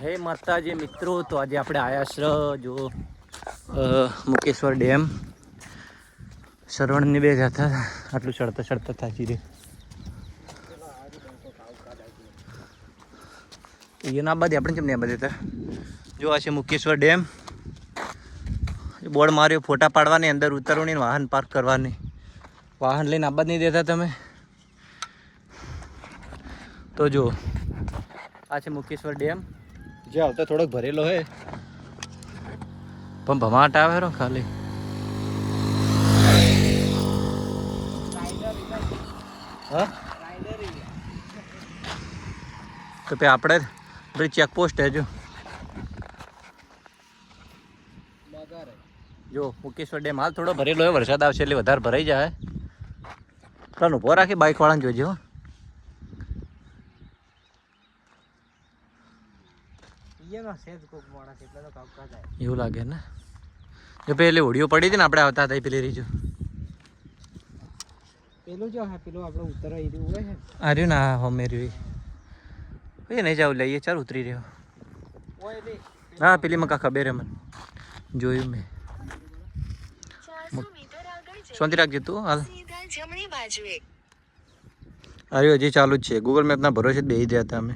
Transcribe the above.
હે માતાજી મિત્રો, તો આજે આપણે આયા છે જો મુકેશ્વર ડેમ. શ્રવણની બે જતા આટલું ચડતા ચડતા થાકી રહી. એ ના બાદ આપણે કેમ નહીં બાદ હતા. જો આ છે મુકેશ્વર ડેમ. બોર્ડ માર્યો ફોટા પાડવાની, અંદર ઉતરવાની, વાહન પાર્ક કરવાની. વાહન લઈને આબાદ નહીં દેતા તમે. તો જો આ છે મુકેશ્વર ડેમ. જે આવતા થોડોક ભરેલો હે પણ ભમાટ આવે રો ખાલી. હા તો પે આપણે પેલી ચેકપોસ્ટ હે જો મુકેશ્વર ડેમ હાલ થોડો ભરેલો હોય. વરસાદ આવશે એટલે વધારે ભરાઈ જાય. પ્લાન ઊભો રાખી બાઇક વાળાને જોજો. એવું લાગે ને જો પેલી હોડીઓ પડી હતી ને આપણે આવતા હતા પેલી રીજો પેલું જો હા પેલું આપણે ઉતરવા રહ્યું હોય છે આર્યું ના હમે રહ્યું એ નહીં જાવ લઈએ ચાલ ઉતરી રહ્યો. હા પેલી મકા ખબર હે મને જોયું મેં. શાંતિ રાખજે તું હાલ. અરે હજી ચાલુ જ છે. ગૂગલ મેપના ભરોસે જ બેસી ગયા હતા અમે.